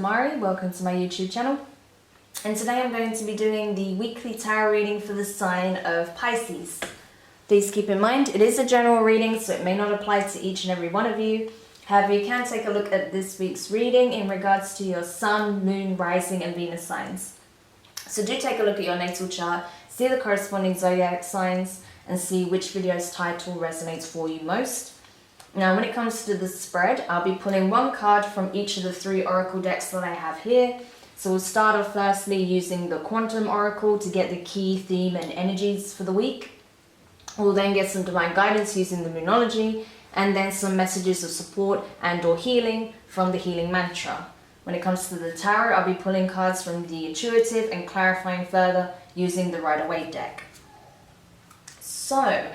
Demari, welcome to my YouTube channel. And today I'm going to be doing the weekly tarot reading for the sign of Pisces. Please keep in mind, it is a general reading, so it may not apply to each and every one of you. However, you can take a look at this week's reading in regards to your Sun, Moon, Rising and Venus signs. So do take a look at your natal chart, see the corresponding zodiac signs, and see which video's title resonates for you most. Now, when it comes to the spread, I'll be pulling one card from each of the 3 oracle decks that I have here. So we'll start off firstly using the Quantum Oracle to get the key theme and energies for the week. We'll then get some divine guidance using the Moonology, and then some messages of support and or healing from the healing mantra. When it comes to the tarot, I'll be pulling cards from the intuitive and clarifying further using the Waite deck. So,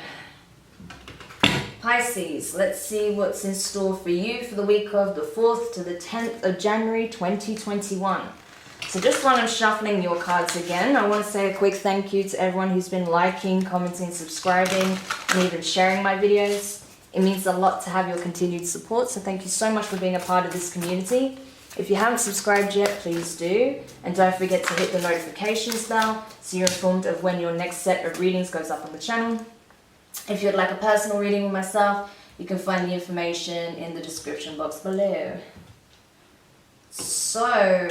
Pisces, let's see what's in store for you for the week of the 4th to the 10th of January 2021. So just while I'm shuffling your cards again, I want to say a quick thank you to everyone who's been liking, commenting, subscribing, and even sharing my videos. It means a lot to have your continued support, so thank you so much for being a part of this community. If you haven't subscribed yet, please do. And don't forget to hit the notifications bell so you're informed of when your next set of readings goes up on the channel. If you'd like a personal reading with myself, you can find the information in the description box below. So,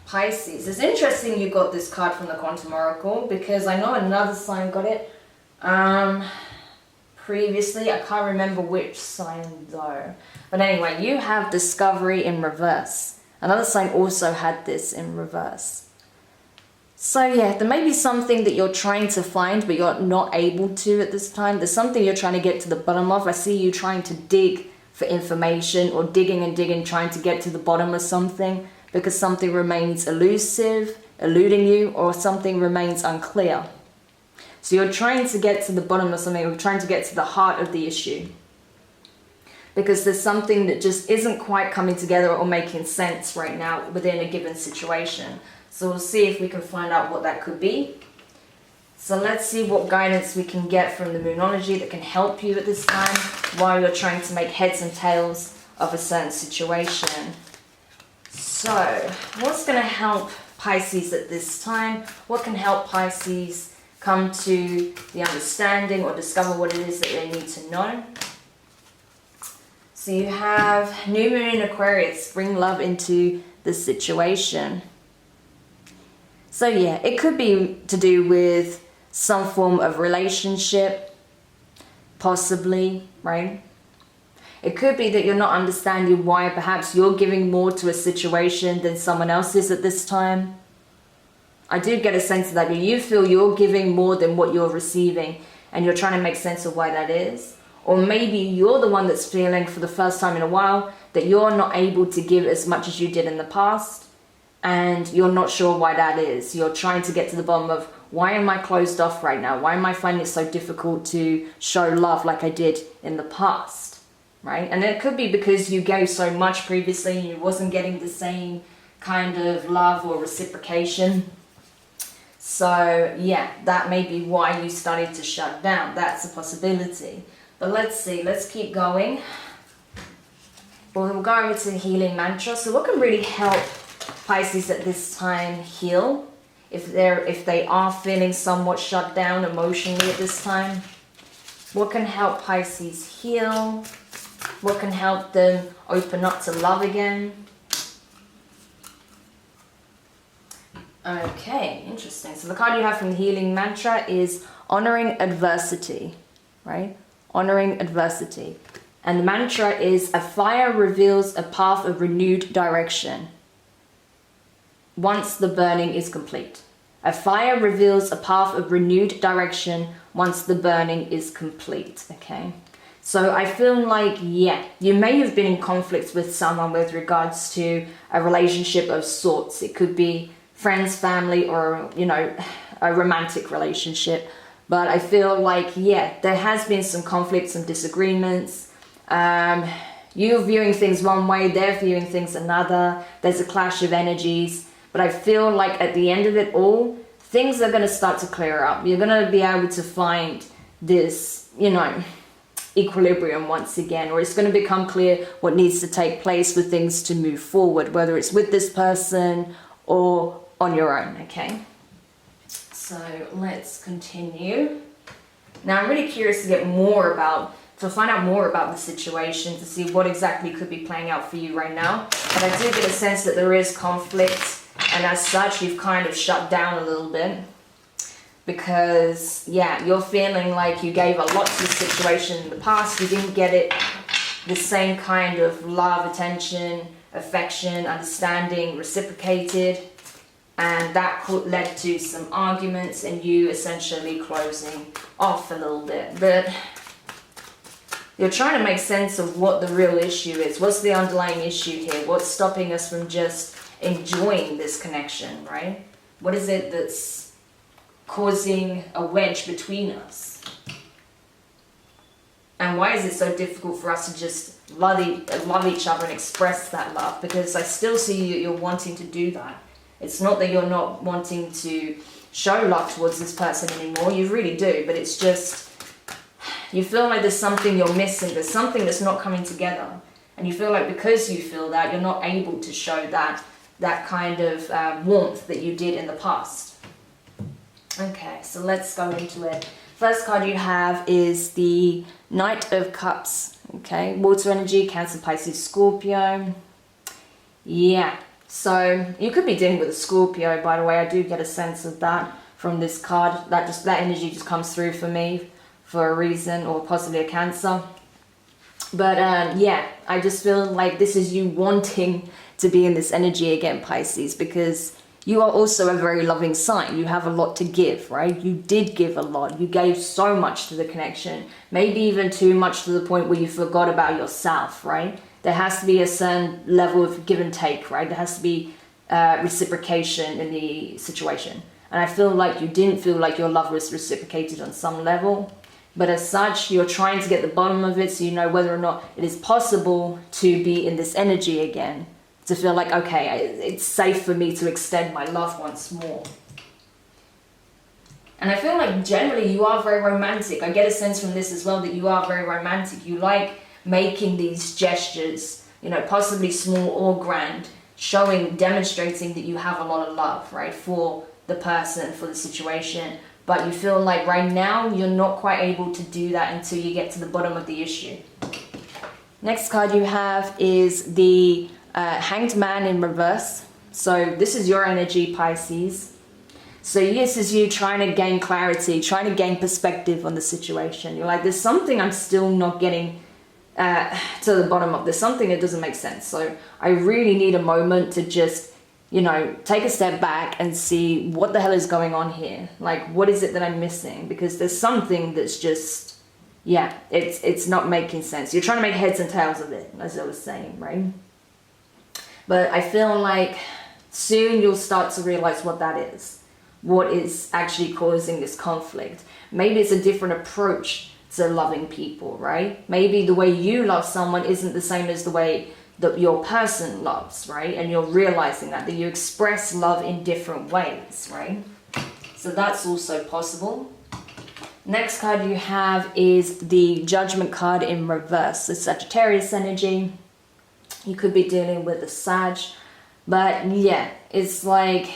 Pisces. It's interesting you got this card from the Quantum Oracle because I know another sign got it previously. I can't remember which sign though. But anyway, you have Discovery in reverse. Another sign also had this in reverse. So yeah, there may be something that you're trying to find, but you're not able to at this time. There's something you're trying to get to the bottom of. I see you trying to dig for information or digging and digging, trying to get to the bottom of something because something remains elusive, eluding you, or something remains unclear. So you're trying to get to the bottom of something, or trying to get to the heart of the issue because there's something that just isn't quite coming together or making sense right now within a given situation. So we'll see if we can find out what that could be. So let's see what guidance we can get from the Moonology that can help you at this time while you're trying to make heads and tails of a certain situation. So what's going to help Pisces at this time? What can help Pisces come to the understanding or discover what it is that they need to know? So you have New Moon in Aquarius, bring love into the situation. So yeah, it could be to do with some form of relationship, possibly, right? It could be that you're not understanding why perhaps you're giving more to a situation than someone else is at this time. I do get a sense of that, but you feel you're giving more than what you're receiving and you're trying to make sense of why that is. Or maybe you're the one that's feeling for the first time in a while that you're not able to give as much as you did in the past. And you're not sure why that is. You're trying to get to the bottom of, why am I closed off right now? Why am I finding it so difficult to show love like I did in the past, right? And it could be because you gave so much previously and you wasn't getting the same kind of love or reciprocation. So yeah, that may be why you started to shut down. That's a possibility. But let's see, let's keep going. We'll go over to the healing mantra. So what can really help Pisces at this time heal if they are feeling somewhat shut down emotionally at this time? What can help Pisces heal? What can help them open up to love again? Okay, interesting. So the card you have from the healing mantra is honoring adversity, right? Honoring adversity. And the mantra is, a fire reveals a path of renewed direction once the burning is complete. A fire reveals a path of renewed direction once the burning is complete, okay? So I feel like, yeah, you may have been in conflict with someone with regards to a relationship of sorts. It could be friends, family, or, you know, a romantic relationship. But I feel like, yeah, there has been some conflicts, some disagreements. You're viewing things one way, they're viewing things another. There's a clash of energies. But I feel like at the end of it all, things are going to start to clear up. You're going to be able to find this, you know, equilibrium once again, or it's going to become clear what needs to take place for things to move forward, whether it's with this person or on your own, okay? So let's continue. Now I'm really curious to find out more about the situation, to see what exactly could be playing out for you right now. But I do get a sense that there is conflict, and as such, you've kind of shut down a little bit. Because, yeah, you're feeling like you gave a lot to the situation in the past. You didn't get it, the same kind of love, attention, affection, understanding, reciprocated. And that led to some arguments and you essentially closing off a little bit. But you're trying to make sense of what the real issue is. What's the underlying issue here? What's stopping us from just enjoying this connection, right? What is it that's causing a wedge between us? And why is it so difficult for us to just love each other and express that love? Because I still see you're wanting to do that. It's not that you're not wanting to show love towards this person anymore. You really do, but it's just you feel like there's something you're missing. There's something that's not coming together, and you feel like because you feel that, you're not able to show that kind of warmth that you did in the past. Okay, so let's go into it. First card you have is the Knight of Cups. Okay, water energy, Cancer, Pisces, Scorpio. Yeah, so you could be dealing with a Scorpio, by the way. I do get a sense of that from this card. That energy just comes through for me for a reason, or possibly a Cancer. But yeah, I just feel like this is you wanting to be in this energy again, Pisces, because you are also a very loving sign. You have a lot to give, right? You did give a lot. You gave so much to the connection, maybe even too much to the point where you forgot about yourself, right? There has to be a certain level of give and take, right? There has to be reciprocation in the situation. And I feel like you didn't feel like your love was reciprocated on some level. But as such, you're trying to get the bottom of it so you know whether or not it is possible to be in this energy again. To feel like, okay, it's safe for me to extend my love once more. And I feel like generally you are very romantic. I get a sense from this as well that you are very romantic. You like making these gestures, you know, possibly small or grand, demonstrating that you have a lot of love, right, for the person, for the situation. But you feel like right now you're not quite able to do that until you get to the bottom of the issue. Next card you have is the Hanged Man in reverse. So this is your energy, Pisces. So this is you trying to gain clarity, trying to gain perspective on the situation. You're like, there's something I'm still not getting to the bottom of. There's something that doesn't make sense. So I really need a moment to just, you know, take a step back and see what the hell is going on here. Like, what is it that I'm missing? Because there's something that's just, yeah, it's not making sense. You're trying to make heads and tails of it, as I was saying, right? But I feel like soon you'll start to realize what that is. What is actually causing this conflict. Maybe it's a different approach to loving people, right? Maybe the way you love someone isn't the same as the way that your person loves, right? And you're realizing that you express love in different ways, right? So that's also possible. Next card you have is the Judgment card in reverse. The Sagittarius energy. You could be dealing with a Sag, but yeah, it's like,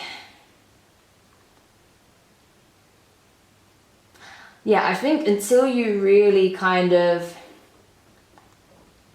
yeah, I think until you really kind of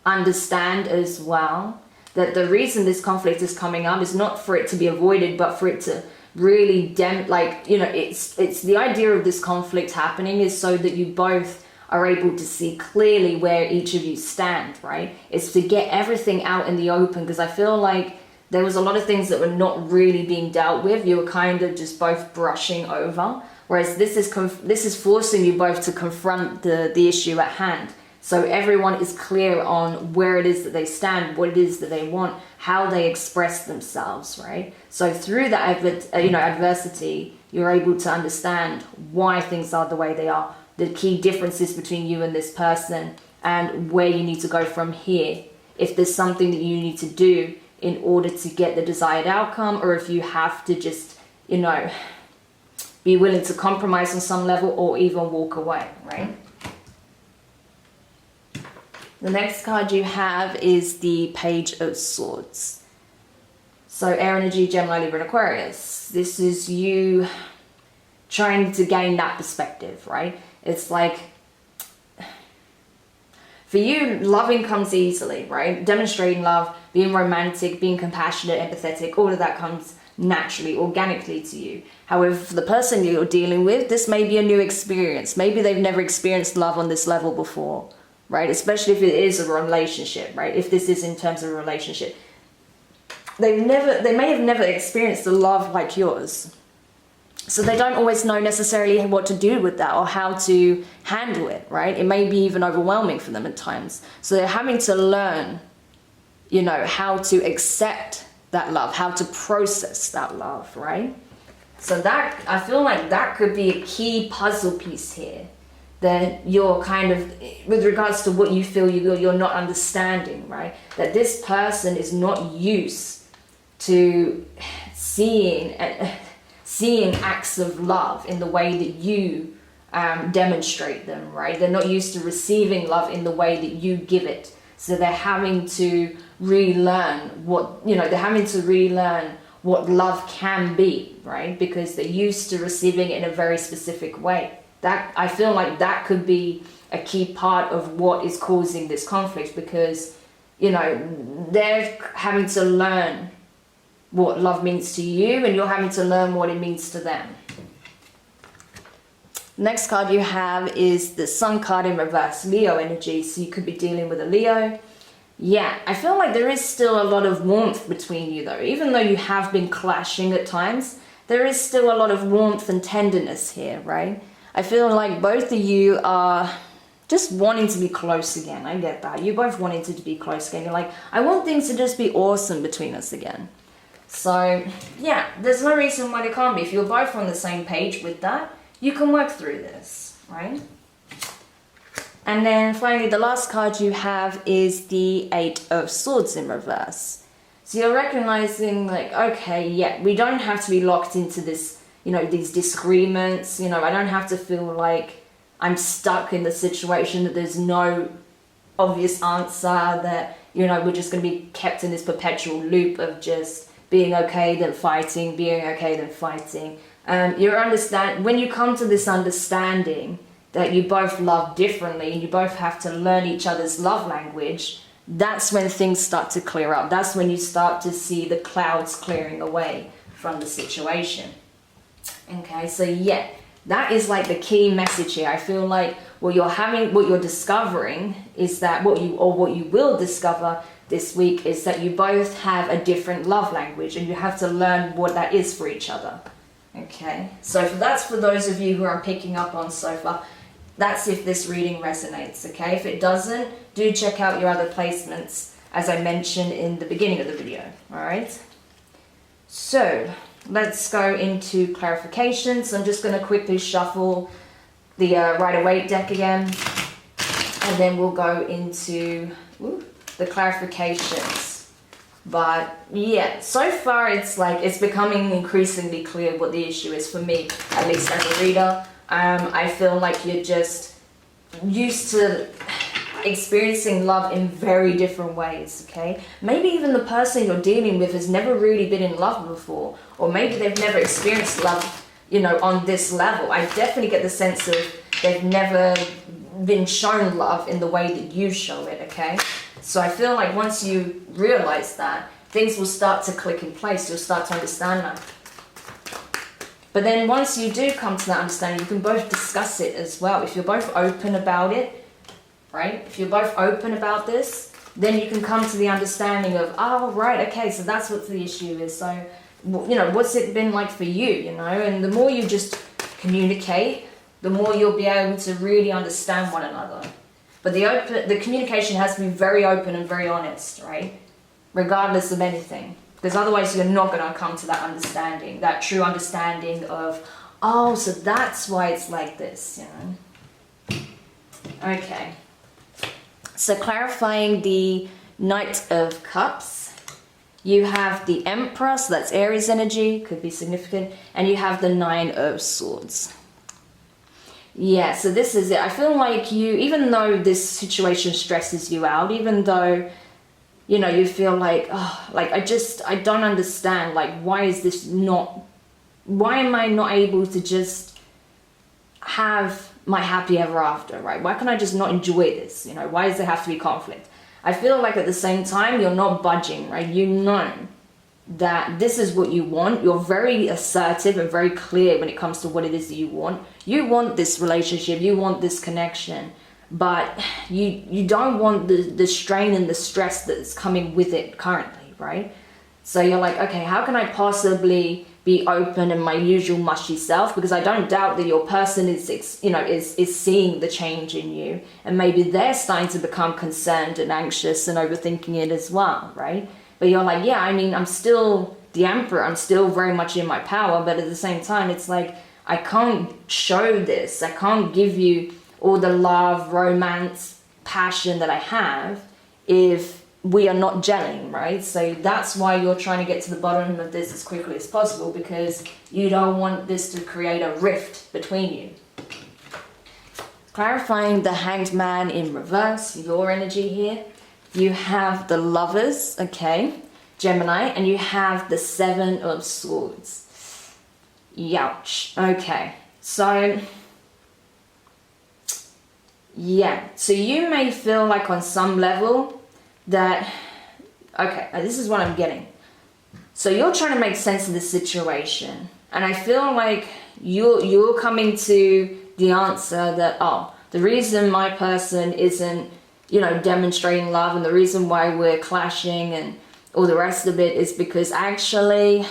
understand as well that the reason this conflict is coming up is not for it to be avoided, but for it to really it's the idea of this conflict happening is so that you both are able to see clearly where each of you stand, right? It's to get everything out in the open, because I feel like there was a lot of things that were not really being dealt with. You were kind of just both brushing over, whereas this is forcing you both to confront the issue at hand. So everyone is clear on where it is that they stand, what it is that they want, how they express themselves, right? So through that adversity, you're able to understand why things are the way they are, the key differences between you and this person, and where you need to go from here. If there's something that you need to do in order to get the desired outcome, or if you have to just, be willing to compromise on some level or even walk away, right? The next card you have is the Page of Swords. So air energy, Gemini, Libra, and Aquarius. This is you trying to gain that perspective, right? It's like, for you, loving comes easily, right? Demonstrating love, being romantic, being compassionate, empathetic, all of that comes naturally, organically to you. However, for the person you're dealing with, this may be a new experience. Maybe they've never experienced love on this level before, right? Especially if it is a relationship, right? If this is in terms of a relationship. They may have never experienced a love like yours. So they don't always know necessarily what to do with that or how to handle it, right? It may be even overwhelming for them at times. So they're having to learn, you know, how to accept that love, how to process that love, right? So that, I feel like that could be a key puzzle piece here. That you're kind of, with regards to what you feel you're not understanding, right? That this person is not used to seeing acts of love in the way that you demonstrate them, right? They're not used to receiving love in the way that you give it. So they're having to relearn what, you know, they're having to relearn what love can be, right? Because they're used to receiving it in a very specific way. That, I feel like that could be a key part of what is causing this conflict, because, you know, they're having to learn what love means to you, and you're having to learn what it means to them. Next card you have is the Sun card in reverse, Leo energy. So you could be dealing with a Leo. Yeah, I feel like there is still a lot of warmth between you though. Even though you have been clashing at times, there is still a lot of warmth and tenderness here, right? I feel like both of you are just wanting to be close again. I get that. You both wanting to be close again. You're like, I want things to just be awesome between us again. So, yeah, there's no reason why they can't be. If you're both on the same page with that, you can work through this, right? And then finally, the last card you have is the Eight of Swords in reverse. So you're recognizing, like, okay, yeah, we don't have to be locked into this, you know, these disagreements. You know, I don't have to feel like I'm stuck in the situation, that there's no obvious answer, that, you know, we're just going to be kept in this perpetual loop of just being okay, then fighting, being okay, then fighting. When you come to this understanding that you both love differently and you both have to learn each other's love language, that's when things start to clear up. That's when you start to see the clouds clearing away from the situation. Okay, so yeah, that is like the key message here. I feel like what you're discovering is that what you will discover this week is that you both have a different love language, and you have to learn what that is for each other. Okay, so that's for those of you who I'm picking up on so far. That's if this reading resonates, okay? If it doesn't, do check out your other placements, as I mentioned in the beginning of the video, all right? So let's go into clarification. So I'm just going to quickly shuffle the Rider-Waite deck again, and then we'll go into the clarifications. But yeah, so far it's becoming increasingly clear what the issue is for me, at least as a reader. I feel like you're just used to experiencing love in very different ways, okay? Maybe even the person you're dealing with has never really been in love before, or maybe they've never experienced love, you know, on this level. I definitely get the sense of they've never been shown love in the way that you show it, okay? So I feel like once you realize that, things will start to click in place. You'll start to understand that. But then once you do come to that understanding, you can both discuss it as well. If you're both open about it, right? If you're both open about this, then you can come to the understanding of, oh, right, okay, so that's what the issue is. So, you know, what's it been like for you, you know? And the more you just communicate, the more you'll be able to really understand one another. But the communication has to be very open and very honest, right? Regardless of anything. Because otherwise you're not going to come to that understanding, that true understanding of, oh, so that's why it's like this, you know? Okay. So clarifying the Knight of Cups, you have the Emperor, so that's Aries energy, could be significant, and you have the Nine of Swords. Yeah, so this is it. I feel like you, even though this situation stresses you out, even though, you know, you feel like, oh, like I don't understand, like, why is this not, why am I not able to just have my happy ever after, right? Why can't I just not enjoy this? You know, why does there have to be conflict? I feel like at the same time, you're not budging, right? You know that this is what you want. You're very assertive and very clear when it comes to what it is that you want. You want this relationship, you want this connection, but you don't want the strain and the stress that's coming with it currently, right? So you're like, okay, how can I possibly be open in my usual mushy self? Because I don't doubt that your person is, you know, is seeing the change in you, and maybe they're starting to become concerned and anxious and overthinking it as well, right? But you're like, yeah, I mean, I'm still the emperor, I'm still very much in my power, but at the same time, it's like, I can't show this, I can't give you all the love, romance, passion that I have if we are not gelling, right? So that's why you're trying to get to the bottom of this as quickly as possible, because you don't want this to create a rift between you. Clarifying the Hanged Man in reverse, your energy here. You have the Lovers, okay, Gemini, and you have the Seven of Swords. Youch. Okay, so yeah, so you may feel like on some level that, okay, this is what I'm getting. So you're trying to make sense of the situation, and I feel like you're coming to the answer that, oh, the reason my person isn't, you know, demonstrating love, and the reason why we're clashing and all the rest of it is because actually,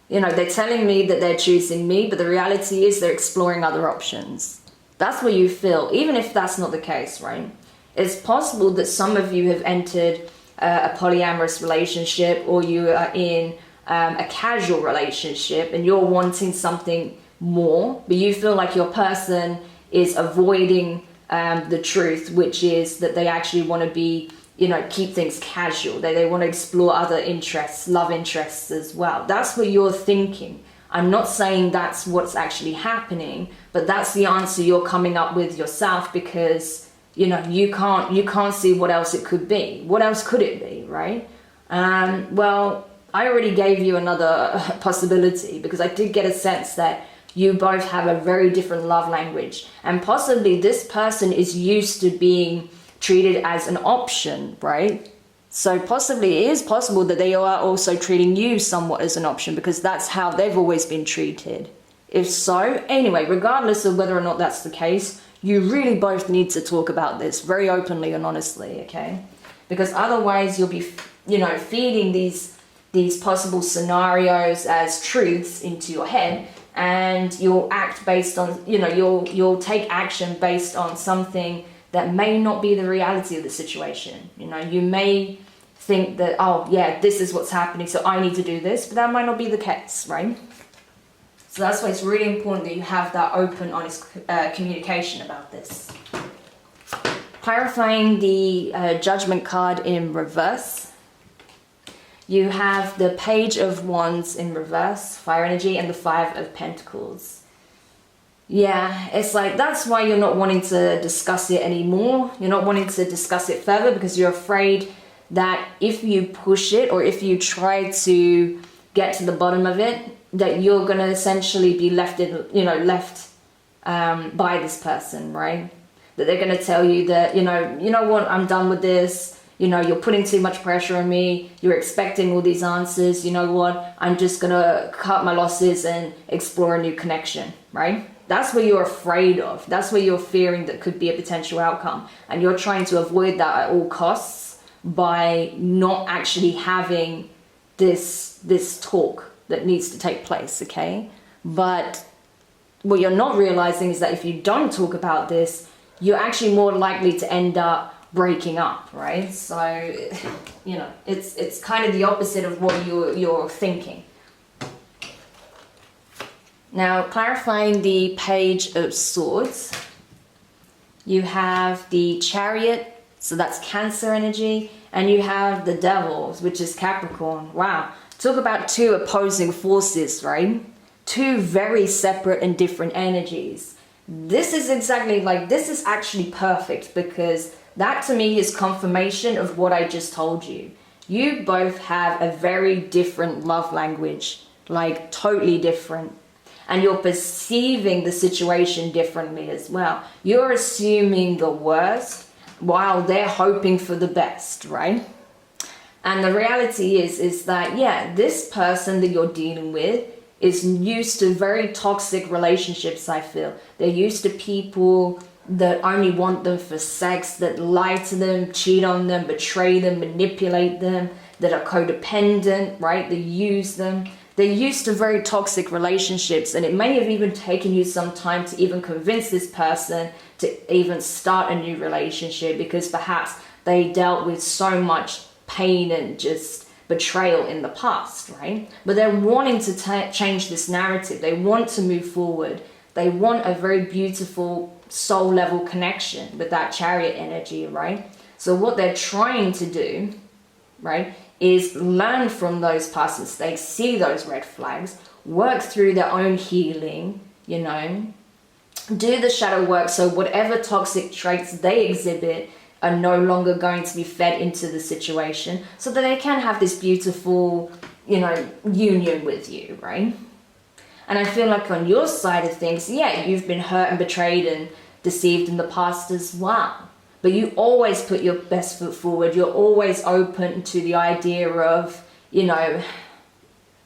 you know, they're telling me that they're choosing me, but the reality is they're exploring other options. That's what you feel, even if that's not the case, right? It's possible that some of you have entered a polyamorous relationship, or you are in a casual relationship and you're wanting something more, but you feel like your person is avoiding the truth, which is that they actually want to be, you know, keep things casual. They want to explore other interests, love interests as well. That's what you're thinking. I'm not saying that's what's actually happening, but that's the answer you're coming up with yourself, because, you know, you can't see what else it could be. What else could it be, right? Well, I already gave you another possibility, because I did get a sense that you both have a very different love language, and possibly this person is used to being treated as an option, right? So possibly it is possible that they are also treating you somewhat as an option, because that's how they've always been treated. If so, anyway, regardless of whether or not that's the case, you really both need to talk about this very openly and honestly, okay? Because otherwise you'll be, you know, feeding these possible scenarios as truths into your head, and you'll act based on, you know, you'll take action based on something that may not be the reality of the situation. You know, you may think that, oh yeah, this is what's happening, so I need to do this, but that might not be the case, right? So that's why it's really important that you have that open, honest communication about this. Clarifying the Judgment card in reverse. You have the Page of Wands in reverse, fire energy, and the Five of Pentacles. Yeah, it's like, that's why you're not wanting to discuss it anymore. You're not wanting to discuss it further, because you're afraid that if you push it, or if you try to get to the bottom of it, that you're going to essentially be left by this person, right? That they're going to tell you that, you know what, I'm done with this. You know, you're putting too much pressure on me. You're expecting all these answers. You know what, I'm just going to cut my losses and explore a new connection, right? That's what you're afraid of. That's what you're fearing that could be a potential outcome. And you're trying to avoid that at all costs by not actually having this talk that needs to take place, okay? But what you're not realizing is that if you don't talk about this, you're actually more likely to end up breaking up, right? So, you know, it's kind of the opposite of what you're thinking. Now, clarifying the Page of Swords, you have the Chariot, so that's Cancer energy, and you have the Devils, which is Capricorn. Wow, talk about two opposing forces, right? Two very separate and different energies. this is exactly like, this is actually perfect, because that to me is confirmation of what I just told you. You both have a very different love language, like totally different. And you're perceiving the situation differently as well. You're assuming the worst while they're hoping for the best, right? And the reality is that, yeah, this person that you're dealing with is used to very toxic relationships, I feel. They're used to people that only want them for sex, that lie to them, cheat on them, betray them, manipulate them, that are codependent, right? They use them. They're used to very toxic relationships, and it may have even taken you some time to even convince this person to even start a new relationship, because perhaps they dealt with so much pain and just betrayal in the past, right? But they're wanting to change this narrative. They want to move forward. They want a very beautiful soul level connection with that Chariot energy, right? So what they're trying to do, right, is learn from those past mistakes, see those red flags, work through their own healing, you know, do the shadow work so whatever toxic traits they exhibit are no longer going to be fed into the situation, so that they can have this beautiful, you know, union with you, right? And I feel like on your side of things, yeah, you've been hurt and betrayed and deceived in the past as well. But you always put your best foot forward. You're always open to the idea of, you know,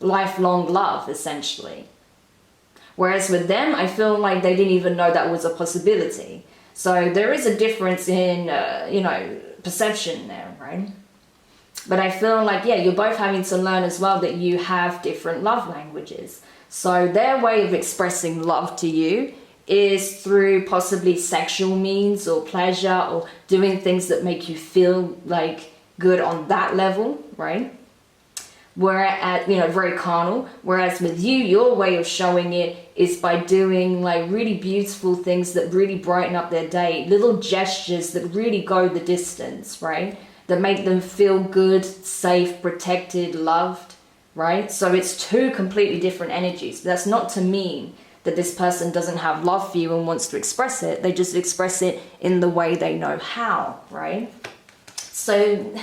lifelong love, essentially. Whereas with them, I feel like they didn't even know that was a possibility. So there is a difference in, you know, perception there, right? But I feel like, yeah, you're both having to learn as well that you have different love languages. So their way of expressing love to you is through possibly sexual means or pleasure, or doing things that make you feel like good on that level, right? Whereas, you know, very carnal. Whereas with you, your way of showing it is by doing like really beautiful things that really brighten up their day, little gestures that really go the distance, right? That make them feel good, safe, protected, loved, right? So it's two completely different energies. That's not to mean that this person doesn't have love for you and wants to express it. They just express it in the way they know how, right? So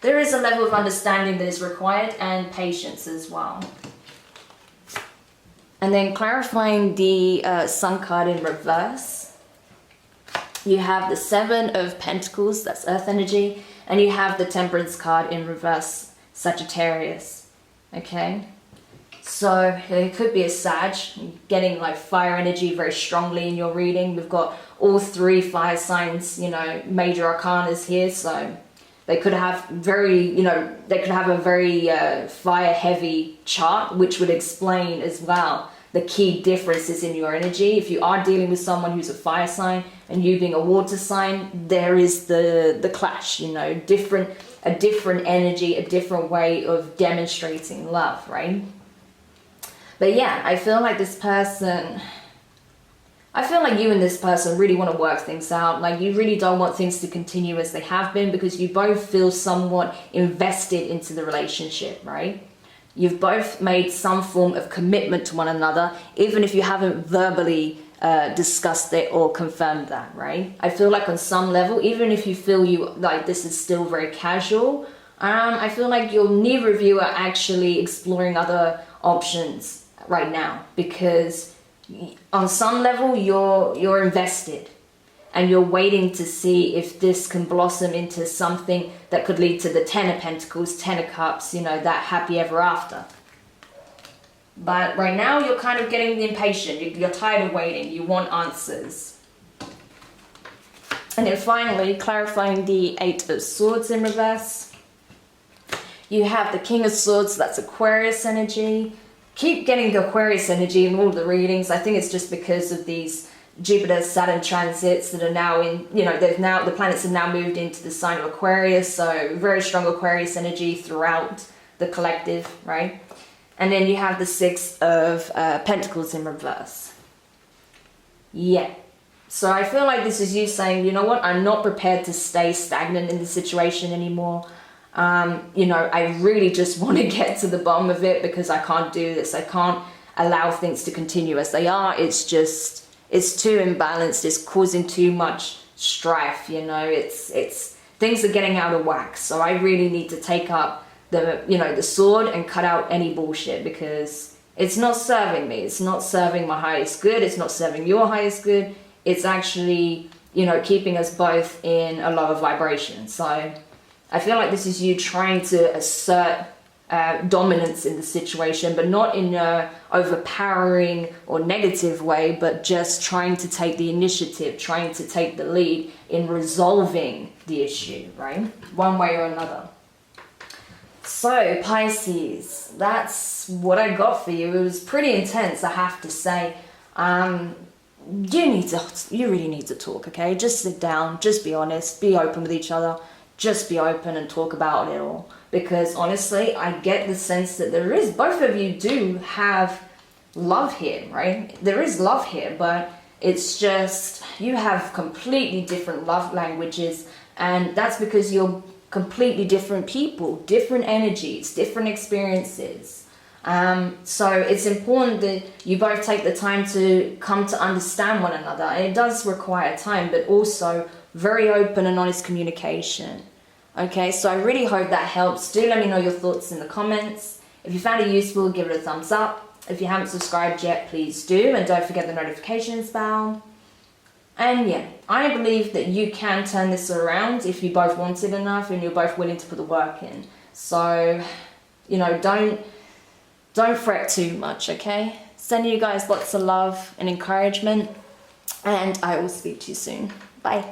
there is a level of understanding that is required, and patience as well. And then clarifying the Sun card in reverse. You have the Seven of Pentacles, that's Earth energy, and you have the Temperance card in reverse, Sagittarius, okay? So it could be a Sag, getting like fire energy very strongly in your reading. We've got all three fire signs, you know, major arcanas here. So they could have very, you know, they could have a very fire heavy chart, which would explain as well the key differences in your energy. If you are dealing with someone who's a fire sign and you being a water sign, there is the clash, you know, a different energy, a different way of demonstrating love, right? But yeah, I feel like this person, I feel like you and this person really want to work things out. Like you really don't want things to continue as they have been, because you both feel somewhat invested into the relationship, right? You've both made some form of commitment to one another, even if you haven't verbally discussed it or confirmed that, right? I feel like on some level, even if you feel like this is still very casual, I feel like neither of you are actually exploring other options right now, because on some level you're invested and you're waiting to see if this can blossom into something that could lead to the Ten of Pentacles, Ten of Cups, you know, that happy ever after. But right now you're kind of getting impatient. You're tired of waiting. You want answers. And then finally, clarifying the Eight of Swords in reverse. You have the King of Swords, that's Aquarius energy. Keep getting Aquarius energy in all the readings. I think it's just because of these Jupiter Saturn transits that are now in, you know, the planets have now moved into the sign of Aquarius, so very strong Aquarius energy throughout the collective, right? And then you have the Six of Pentacles in reverse. Yeah. So I feel like this is you saying, you know what, I'm not prepared to stay stagnant in this situation anymore. You know, I really just want to get to the bottom of it, because I can't do this. I can't allow things to continue as they are. It's just, it's too imbalanced, it's causing too much strife, you know, it's things are getting out of whack. So I really need to take up the sword and cut out any bullshit, because it's not serving me. It's not serving my highest good. It's not serving your highest good. It's actually, keeping us both in a lower vibration. So I feel like this is you trying to assert dominance in the situation, but not in a overpowering or negative way, but just trying to take the initiative, trying to take the lead in resolving the issue, right? One way or another. So Pisces, that's what I got for you. It was pretty intense, I have to say. You really need to talk, okay? Just sit down, just be honest, be open with each other, just be open and talk about it all. Because honestly, I get the sense that both of you do have love here, right? There is love here, but it's just, you have completely different love languages, and that's because you're completely different people, different energies, different experiences. So it's important that you both take the time to come to understand one another. And it does require time, but also very open and honest communication. Okay, so I really hope that helps. Do let me know your thoughts in the comments. If you found it useful, give it a thumbs up. If you haven't subscribed yet, please do. And don't forget the notifications bell. And yeah, I believe that you can turn this around if you both want it enough and you're both willing to put the work in. So, don't fret too much, okay? Sending you guys lots of love and encouragement, and I will speak to you soon. Bye.